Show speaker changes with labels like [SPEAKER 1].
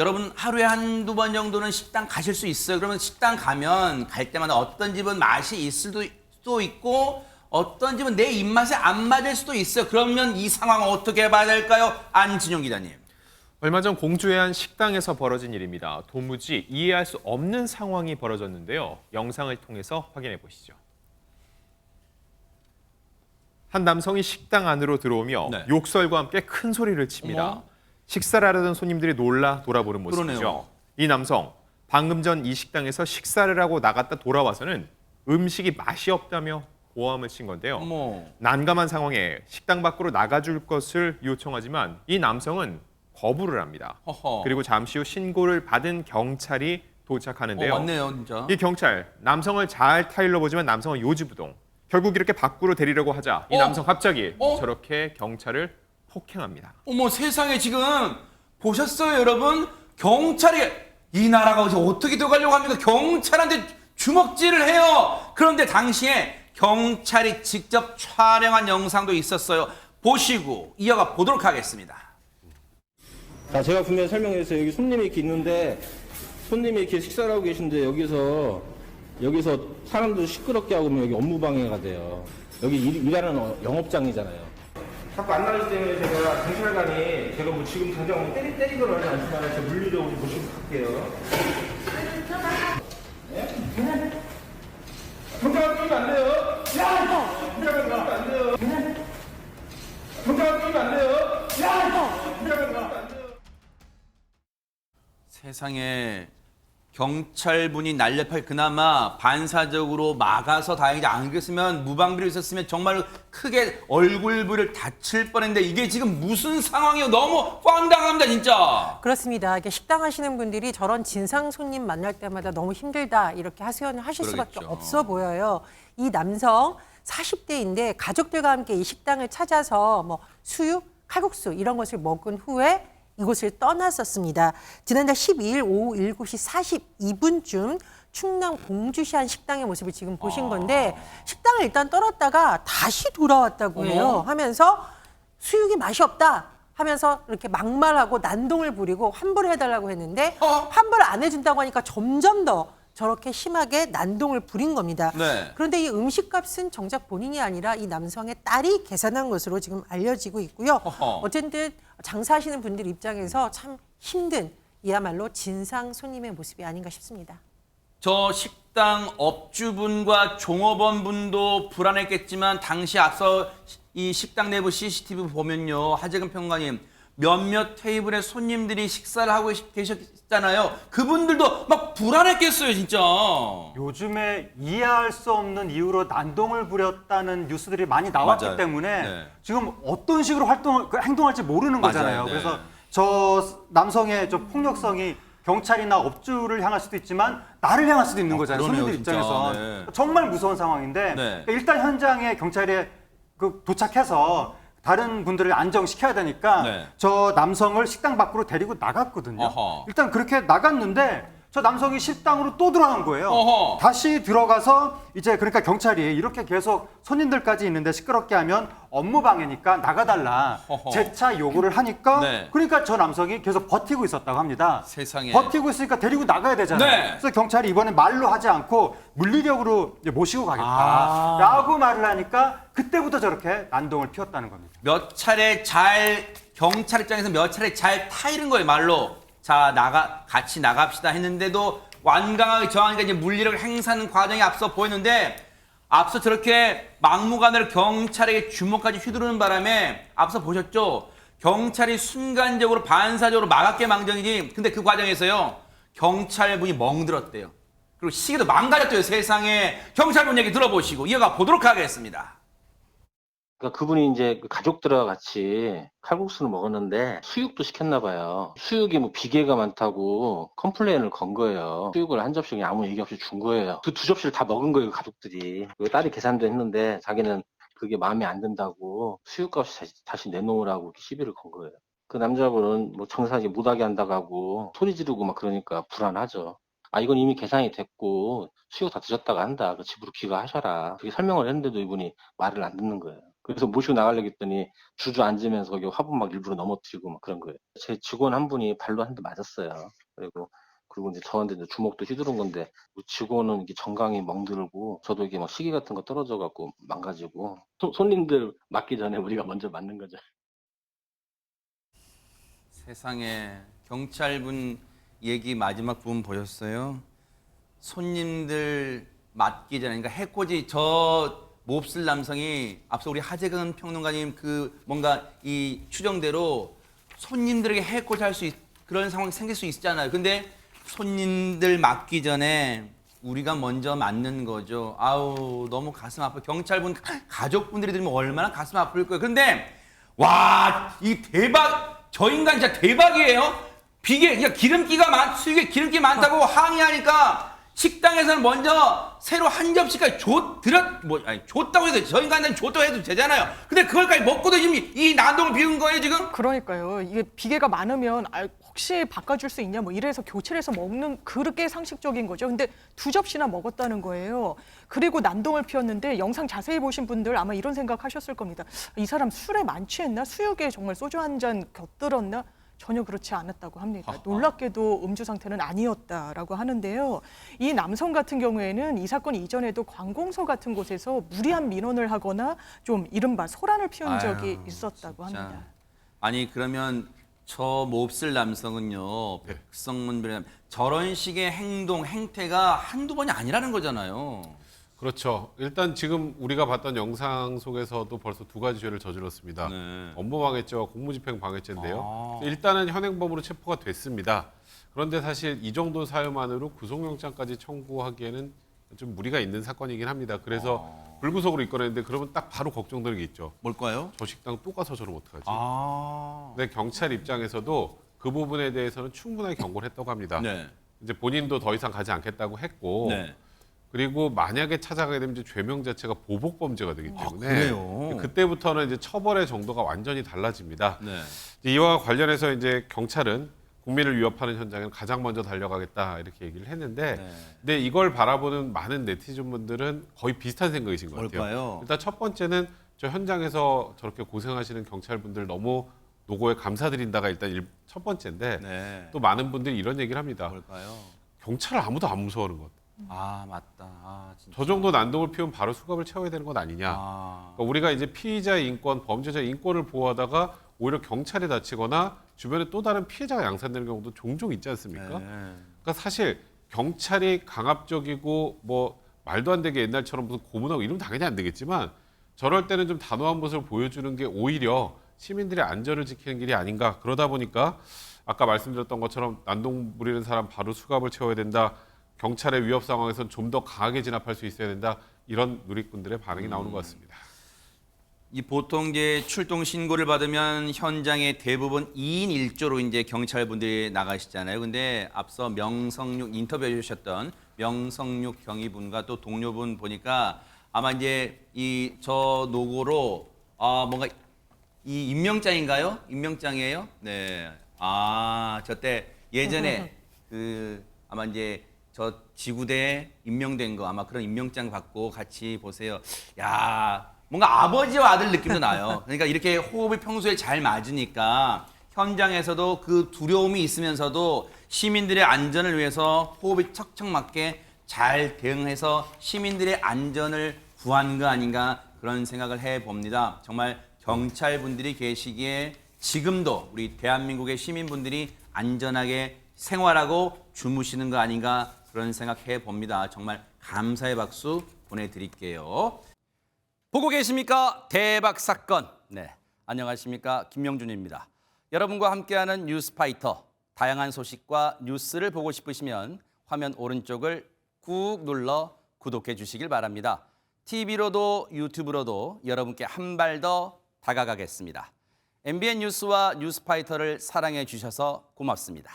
[SPEAKER 1] 여러분 하루에 한두 번 정도는 식당 가실 수 있어요. 그러면 식당 가면 갈 때마다 어떤 집은 맛이 있을 수도 있고 어떤 집은 내 입맛에 안 맞을 수도 있어요. 그러면 이 상황을 어떻게 봐야 될까요? 안진용 기자님.
[SPEAKER 2] 얼마 전 공주의 한 식당에서 벌어진 일입니다. 도무지 이해할 수 없는 상황이 벌어졌는데요. 영상을 통해서 확인해 보시죠. 한 남성이 식당 안으로 들어오며
[SPEAKER 1] 네.
[SPEAKER 2] 욕설과 함께 큰 소리를 칩니다.
[SPEAKER 1] 어머.
[SPEAKER 2] 식사를 하려던 손님들이 놀라 돌아보는 모습이죠.
[SPEAKER 1] 그러네요.
[SPEAKER 2] 이 남성, 방금 전 이 식당에서 식사를 하고 나갔다 돌아와서는 음식이 맛이 없다며 고함을 친 건데요.
[SPEAKER 1] 어머.
[SPEAKER 2] 난감한 상황에 식당 밖으로 나가줄 것을 요청하지만 이 남성은 거부를 합니다.
[SPEAKER 1] 허허.
[SPEAKER 2] 그리고 잠시 후 신고를 받은 경찰이 도착하는데요.
[SPEAKER 1] 맞네요, 진짜.
[SPEAKER 2] 이 경찰, 남성을 잘 타일러 보지만 남성은 요지부동. 결국 이렇게 밖으로 데리려고 하자 이 남성 갑자기 저렇게 경찰을 폭행합니다.
[SPEAKER 1] 어머, 세상에 지금 보셨어요, 여러분? 경찰이 이 나라가 어떻게 돼가려고 합니까? 경찰한테 주먹질을 해요. 그런데 당시에 경찰이 직접 촬영한 영상도 있었어요. 보시고 이어가 보도록 하겠습니다.
[SPEAKER 3] 자, 제가 분명히 설명했어요. 여기 손님이 이렇게 있는데 손님이 이렇게 식사를 하고 계신데 여기서 사람들 시끄럽게 하고 면 여기 업무 방해가 돼요. 여기 일하는 영업장이잖아요. 자꾸 안 나가기 때문에 제가 경찰관이 제가 뭐 지금 당장 뭐 때리거나 하지 않지만 제가 물리적으로 모시고 갈게요. 네? 경찰관 뛰면 안 돼요. 야! 경찰관 뛰면 안 돼요. 경찰관 뛰면 안 돼요. 야! 경찰관 뛰면 안 돼요.
[SPEAKER 1] 세상에 경찰분이 날렵하게 그나마 반사적으로 막아서 다행이지 안 그랬으면 무방비로 있었으면 정말 크게 얼굴부를 다칠 뻔했는데 이게 지금 무슨 상황이에요? 너무 황당합니다, 진짜.
[SPEAKER 4] 그렇습니다. 이게 식당 하시는 분들이 저런 진상 손님 만날 때마다 너무 힘들다 이렇게 하소연을 하실 수밖에
[SPEAKER 1] 그러겠죠.
[SPEAKER 4] 없어 보여요. 이 남성 40대인데 가족들과 함께 이 식당을 찾아서 뭐 수육, 칼국수 이런 것을 먹은 후에 이곳을 떠났었습니다. 지난달 12일 오후 7시 42분쯤 충남 공주시 한 식당의 모습을 지금 보신 건데 식당을 일단 떠났다가 다시 돌아왔다고 해요. 하면서 수육이 맛이 없다 하면서 이렇게 막말하고 난동을 부리고 환불을 해달라고 했는데 환불을 안 해준다고 하니까 점점 더 저렇게 심하게 난동을 부린 겁니다.
[SPEAKER 1] 네.
[SPEAKER 4] 그런데 이 음식값은 정작 본인이 아니라 이 남성의 딸이 계산한 것으로 지금 알려지고 있고요. 어쨌든 장사하시는 분들 입장에서 참 힘든 이야말로 진상 손님의 모습이 아닌가 싶습니다.
[SPEAKER 1] 저 식당 업주분과 종업원분도 불안했겠지만 당시 앞서 이 식당 내부 CCTV 보면요. 하재근 평론가님 몇몇 테이블에 손님들이 식사를 하고 계셨잖아요. 그분들도 막 불안했겠어요, 진짜.
[SPEAKER 5] 요즘에 이해할 수 없는 이유로 난동을 부렸다는 뉴스들이 많이 나왔기
[SPEAKER 1] 맞아요.
[SPEAKER 5] 때문에
[SPEAKER 1] 네.
[SPEAKER 5] 지금 어떤 식으로 행동할지 모르는
[SPEAKER 1] 맞아요.
[SPEAKER 5] 거잖아요.
[SPEAKER 1] 네.
[SPEAKER 5] 그래서 저 남성의 저 폭력성이 경찰이나 업주를 향할 수도 있지만 나를 향할 수도 있는 거잖아요.
[SPEAKER 1] 그러네요,
[SPEAKER 5] 손님들
[SPEAKER 1] 진짜.
[SPEAKER 5] 입장에서
[SPEAKER 1] 네.
[SPEAKER 5] 정말 무서운 상황인데
[SPEAKER 1] 네.
[SPEAKER 5] 일단 현장에 경찰에 도착해서 다른 분들을 안정시켜야 되니까
[SPEAKER 1] 네.
[SPEAKER 5] 저 남성을 식당 밖으로 데리고 나갔거든요.
[SPEAKER 1] 어허.
[SPEAKER 5] 일단 그렇게 나갔는데 저 남성이 식당으로 또 들어간 거예요.
[SPEAKER 1] 어허.
[SPEAKER 5] 다시 들어가서 이제 그러니까 경찰이 이렇게 계속 손님들까지 있는데 시끄럽게 하면 업무 방해니까 나가달라
[SPEAKER 1] 어허.
[SPEAKER 5] 재차 요구를 하니까
[SPEAKER 1] 네.
[SPEAKER 5] 그러니까 저 남성이 계속 버티고 있었다고 합니다.
[SPEAKER 1] 세상에.
[SPEAKER 5] 버티고 있으니까 데리고 나가야 되잖아요.
[SPEAKER 1] 네.
[SPEAKER 5] 그래서 경찰이 이번에 말로 하지 않고 물리력으로 이제 모시고 가겠다라고 말을 하니까 그때부터 저렇게 난동을 피웠다는 겁니다.
[SPEAKER 1] 몇 차례 경찰 입장에서 몇 차례 잘 타이른 거예요, 말로. 자, 같이 나갑시다 했는데도 완강하게 저항하니까 이제 물리력을 행사하는 과정이 앞서 보였는데 앞서 저렇게 막무가내로 경찰에게 주먹까지 휘두르는 바람에 앞서 보셨죠? 경찰이 순간적으로 반사적으로 막았게 망정이지. 근데 그 과정에서요, 경찰분이 멍들었대요. 그리고 시계도 망가졌대요, 세상에. 경찰분 얘기 들어보시고 이어가 보도록 하겠습니다.
[SPEAKER 6] 그러니까 그분이 이제 가족들과 같이 칼국수를 먹었는데 수육도 시켰나 봐요. 수육이 뭐 비계가 많다고 컴플레인을 건 거예요. 수육을 한 접시 그냥 아무 얘기 없이 준 거예요. 그 두 접시를 다 먹은 거예요, 가족들이. 그리고 딸이 계산도 했는데 자기는 그게 마음에 안 든다고 수육값이 다시 내놓으라고 이렇게 시비를 건 거예요. 그 남자분은 뭐 정상이 못하게 한다고 하고 소리 지르고 막 그러니까 불안하죠. 아, 이건 이미 계산이 됐고 수육 다 드셨다가 한다. 그 집으로 귀가하셔라. 그렇게 설명을 했는데도 이분이 말을 안 듣는 거예요. 그래서 모시고 나가려고 했더니 주저앉으면서 거기 화분 막 일부러 넘어뜨리고 막 그런 거예요. 제 직원 한 분이 발로 한 대 맞았어요. 그리고 이제 저한테 이제 주먹도 휘두른 건데 직원은 이게 정강이 멍들고 저도 이게 막 시계 같은 거 떨어져 갖고 망가지고 손님들 맞기 전에 우리가 먼저 맞는 거죠.
[SPEAKER 1] 세상에 경찰분 얘기 마지막 부분 보셨어요? 손님들 맞기 전에, 그러니까 해코지 저 몹쓸 남성이 앞서 우리 하재근 평론가님 그 뭔가 이 추정대로 손님들에게 해코지 할 수 그런 상황이 생길 수 있잖아요. 근데 손님들 맞기 전에 우리가 먼저 맞는 거죠. 아우 너무 가슴 아파. 경찰분 가족분들이 들으면 얼마나 가슴 아플 거예요. 근데 와 이 대박, 저 인간 진짜 대박이에요. 비계, 그러니까 수육에 기름기 많다고 항의하니까 식당에서는 먼저 새로 한 접시까지 줬다고 해도, 저 인간한테는 줬다고 해도 되잖아요. 근데 그걸까지 먹고도 지금 이 난동을 피운 거예요, 지금?
[SPEAKER 7] 그러니까요. 이게 비계가 많으면 혹시 바꿔줄 수 있냐 뭐 이래서 교체를 해서 먹는 그렇게 상식적인 거죠. 근데 2접시나 먹었다는 거예요. 그리고 난동을 피웠는데 영상 자세히 보신 분들 아마 이런 생각하셨을 겁니다. 이 사람 술에 만취했나? 수육에 정말 소주 한 잔 곁들었나? 전혀 그렇지 않았다고 합니다. 놀랍게도 음주 상태는 아니었다라고 하는데요. 이 남성 같은 경우에는 이 사건 이전에도 관공서 같은 곳에서 무리한 민원을 하거나 좀 이른바 소란을 피운 적이 있었다고
[SPEAKER 1] 진짜.
[SPEAKER 7] 합니다.
[SPEAKER 1] 아니 그러면 저 몹쓸 남성은요, 백성문별의 저런 식의 행태가 한두 번이 아니라는 거잖아요.
[SPEAKER 8] 그렇죠. 일단 지금 우리가 봤던 영상 속에서도 벌써 2가지 죄를 저질렀습니다.
[SPEAKER 1] 네.
[SPEAKER 8] 업무방해죄와 공무집행 방해죄인데요.
[SPEAKER 1] 아.
[SPEAKER 8] 일단은 현행범으로 체포가 됐습니다. 그런데 사실 이 정도 사유만으로 구속영장까지 청구하기에는 좀 무리가 있는 사건이긴 합니다. 그래서 불구속으로 입건했는데 그러면 딱 바로 걱정되는 게 있죠.
[SPEAKER 1] 뭘까요?
[SPEAKER 8] 저 식당 또 가서 저러면 어떡하지?
[SPEAKER 1] 아.
[SPEAKER 8] 근데 경찰 입장에서도 그 부분에 대해서는 충분하게 경고를 했다고 합니다.
[SPEAKER 1] 네.
[SPEAKER 8] 이제 본인도 더 이상 가지 않겠다고 했고
[SPEAKER 1] 네.
[SPEAKER 8] 그리고 만약에 찾아가게 되면 이제 죄명 자체가 보복 범죄가 되기 때문에
[SPEAKER 1] 그래요?
[SPEAKER 8] 그때부터는 이제 처벌의 정도가 완전히 달라집니다.
[SPEAKER 1] 네.
[SPEAKER 8] 이와 관련해서 이제 경찰은 국민을 위협하는 현장에는 가장 먼저 달려가겠다 이렇게 얘기를 했는데,
[SPEAKER 1] 네.
[SPEAKER 8] 근데 이걸 바라보는 많은 네티즌분들은 거의 비슷한 생각이신 것 같아요.
[SPEAKER 1] 뭘까요?
[SPEAKER 8] 일단 첫 번째는 저 현장에서 저렇게 고생하시는 경찰분들 너무 노고에 감사드린다가 일단 첫 번째인데,
[SPEAKER 1] 네.
[SPEAKER 8] 또 많은 분들이 이런 얘기를 합니다.
[SPEAKER 1] 뭘까요?
[SPEAKER 8] 경찰을 아무도 안 무서워하는 것.
[SPEAKER 1] 아 맞다. 아, 진짜.
[SPEAKER 8] 저 정도 난동을 피우면 바로 수갑을 채워야 되는 것 아니냐.
[SPEAKER 1] 아.
[SPEAKER 8] 그러니까 우리가 이제 피의자의 인권, 범죄자의 인권을 보호하다가 오히려 경찰이 다치거나 주변에 또 다른 피해자가 양산되는 경우도 종종 있지 않습니까?
[SPEAKER 1] 네.
[SPEAKER 8] 그러니까 사실 경찰이 강압적이고 뭐 말도 안 되게 옛날처럼 무슨 고문하고 이러면 당연히 안 되겠지만 저럴 때는 좀 단호한 모습을 보여주는 게 오히려 시민들의 안전을 지키는 길이 아닌가. 그러다 보니까 아까 말씀드렸던 것처럼 난동 부리는 사람 바로 수갑을 채워야 된다. 경찰의 위협 상황에선 좀 더 강하게 진압할 수 있어야 된다. 이런 누리꾼들의 반응이 나오는 것 같습니다.
[SPEAKER 1] 이 보통 이제 출동 신고를 받으면 현장에 대부분 2인 1조로 이제 경찰분들이 나가시잖아요. 근데 앞서 명성육 인터뷰해 주셨던 명성육 경위분과 또 동료분 보니까 아마 이제 이 저 노고로 뭔가 이 임명장인가요? 임명장이에요? 네. 아, 저때 예전에 그 아마 이제 저 지구대에 임명된 거 아마 그런 임명장 받고 같이 보세요. 야, 뭔가 아버지와 아들 느낌도 나요. 그러니까 이렇게 호흡이 평소에 잘 맞으니까 현장에서도 그 두려움이 있으면서도 시민들의 안전을 위해서 호흡이 척척 맞게 잘 대응해서 시민들의 안전을 구한 거 아닌가 그런 생각을 해봅니다. 정말 경찰분들이 계시기에 지금도 우리 대한민국의 시민분들이 안전하게 생활하고 주무시는 거 아닌가 그런 생각해 봅니다. 정말 감사의 박수 보내드릴게요. 보고 계십니까? 대박 사건. 네, 안녕하십니까? 김명준입니다. 여러분과 함께하는 뉴스파이터. 다양한 소식과 뉴스를 보고 싶으시면 화면 오른쪽을 꾹 눌러 구독해 주시길 바랍니다. TV로도 유튜브로도 여러분께 한 발 더 다가가겠습니다. MBN 뉴스와 뉴스파이터를 사랑해 주셔서 고맙습니다.